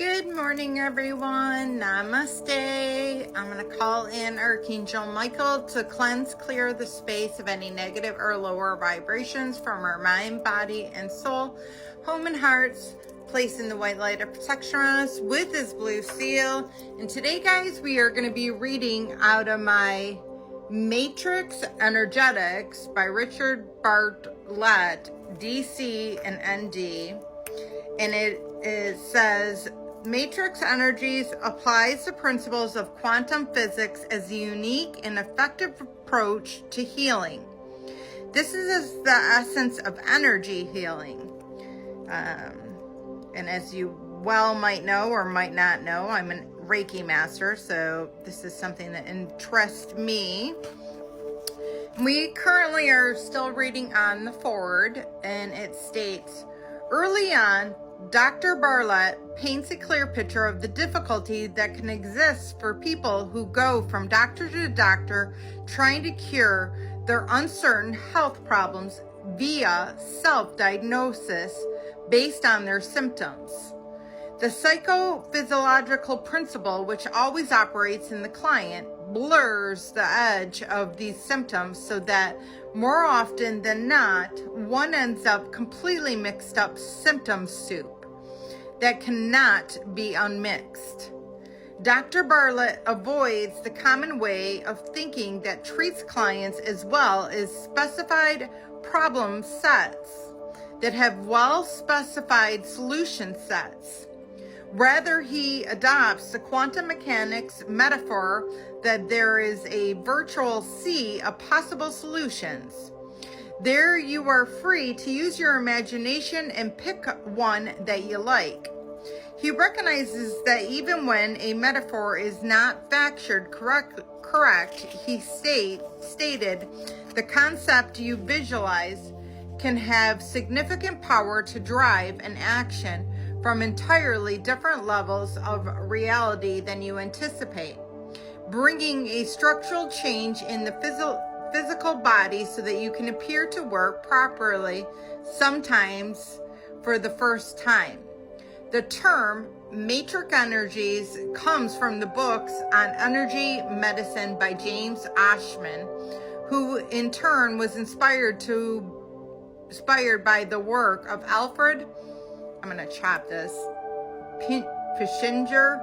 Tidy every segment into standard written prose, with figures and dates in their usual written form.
Good morning, everyone. Namaste. I'm going to call in Archangel Michael to cleanse, clear the space of any negative or lower vibrations from our mind, body, and soul, home and hearts, placing the white light of protection on us with his blue seal. And today, guys, we are going to be reading out of my Matrix Energetics by Richard Bartlett, DC and ND. And it says, Matrix Energies applies the principles of quantum physics as a unique and effective approach to healing. This is the essence of energy healing. And as you well might know or might not know, I'm a Reiki master, so this is something that interests me. We currently are still reading on the forward, and it states, early on, Dr. Bartlett paints a clear picture of the difficulty that can exist for people who go from doctor to doctor trying to cure their uncertain health problems via self-diagnosis based on their symptoms. The psychophysiological principle, which always operates in the client, blurs the edge of these symptoms so that more often than not, one ends up completely mixed up symptom soup that cannot be unmixed. Dr. Bartlett avoids the common way of thinking that treats clients as well as specified problem sets that have well-specified solution sets. Rather, he adopts the quantum mechanics metaphor that there is a virtual sea of possible solutions. There you are free to use your imagination and pick one that you like. He recognizes that even when a metaphor is not factured correct, he stated, the concept you visualize can have significant power to drive an action from entirely different levels of reality than you anticipate, bringing a structural change in the physical body so that you can appear to work properly, sometimes for the first time. The term Matrix Energies comes from the books on energy medicine by James Oschman, who in turn was inspired by the work of Alfred, I'm going to chop this, Pischinger,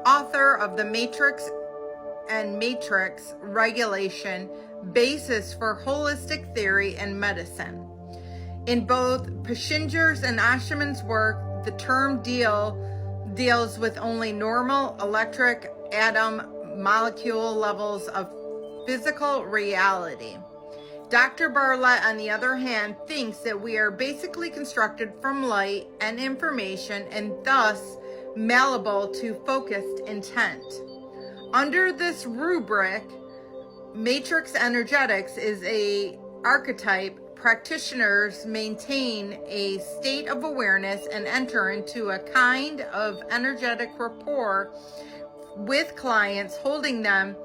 author of The Matrix and Matrix Regulation, Basis for Holistic Theory and Medicine. In both Pischinger's and Oschman's work, the term deals with only normal electric atom molecule levels of physical reality. Dr. Bartlett, on the other hand, thinks that we are basically constructed from light and information and thus malleable to focused intent. Under this rubric, Matrix Energetics is an archetype. Practitioners maintain a state of awareness and enter into a kind of energetic rapport with clients, holding them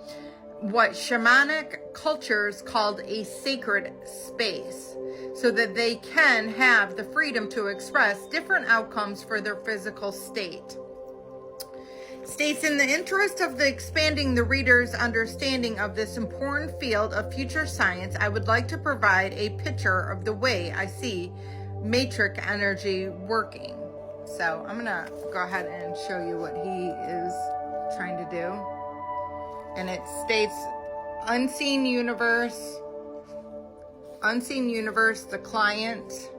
what shamanic cultures called a sacred space, so that they can have the freedom to express different outcomes for their physical state. States, in the interest of expanding the reader's understanding of this important field of future science, I would like to provide a picture of the way I see matrix energy working. So I'm going to go ahead and show you what he is trying to do. And it states unseen universe, the client,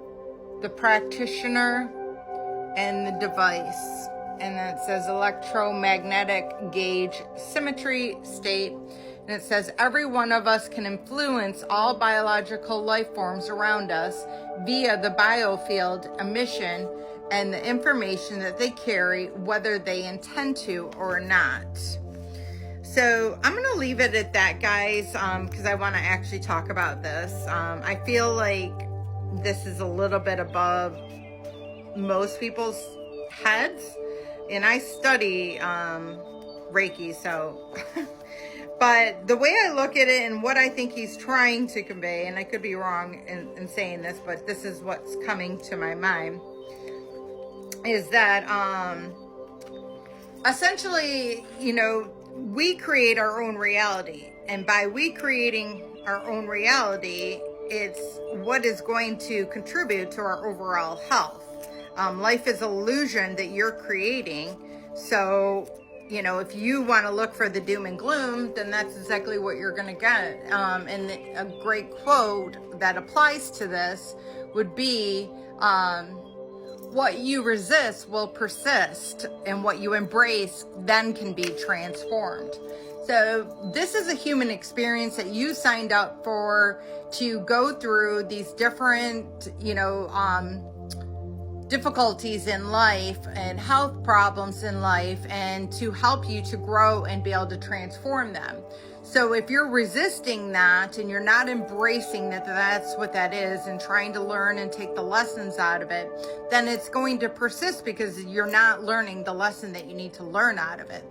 the practitioner, and the device. And then it says electromagnetic gauge symmetry state. And it says every one of us can influence all biological life forms around us via the biofield emission and the information that they carry, whether they intend to or not. So I'm going to leave it at that, guys, because I want to actually talk about this. I feel like this is a little bit above most people's heads. And I study Reiki, so... But the way I look at it and what I think he's trying to convey, and I could be wrong in saying this, but this is what's coming to my mind, is that essentially, we create our own reality. And by we creating our own reality, it's what is going to contribute to our overall health. Life is an illusion that you're creating. So, if you want to look for the doom and gloom, then that's exactly what you're going to get. And a great quote that applies to this would be, what you resist will persist, and what you embrace then can be transformed. So this is a human experience that you signed up for, to go through these different, difficulties in life and health problems in life, and to help you to grow and be able to transform them. So if you're resisting that and you're not embracing that that's what that is, and trying to learn and take the lessons out of it, then it's going to persist because you're not learning the lesson that you need to learn out of it.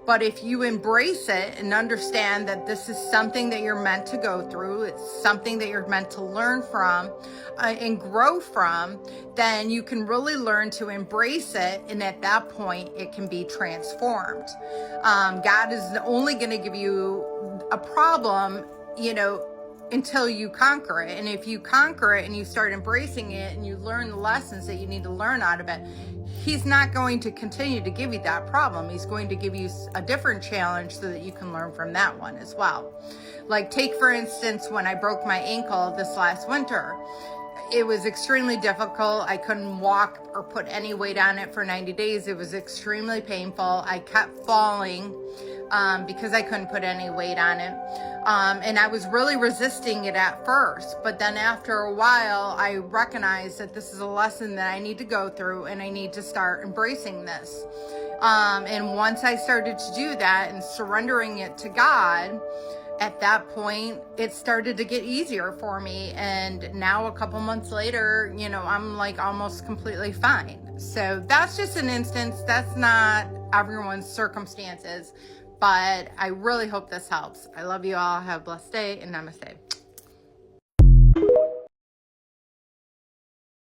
But if you embrace it and understand that this is something that you're meant to go through, it's something that you're meant to learn from and grow from, then you can really learn to embrace it. And at that point, it can be transformed. God is only going to give you a problem, until you conquer it. And if you conquer it and you start embracing it and you learn the lessons that you need to learn out of it, He's not going to continue to give you that problem. He's going to give you a different challenge so that you can learn from that one as well. Like, take for instance, when I broke my ankle this last winter, it was extremely difficult. I couldn't walk or put any weight on it for 90 days. It was extremely painful. I kept falling because I couldn't put any weight on it. And I was really resisting it at first. But then after a while, I recognized that this is a lesson that I need to go through, and I need to start embracing this. And once I started to do that and surrendering it to God, at that point, it started to get easier for me. And now a couple months later, I'm like almost completely fine. So that's just an instance. That's not everyone's circumstances. But I really hope this helps. I love you all. Have a blessed day, and namaste.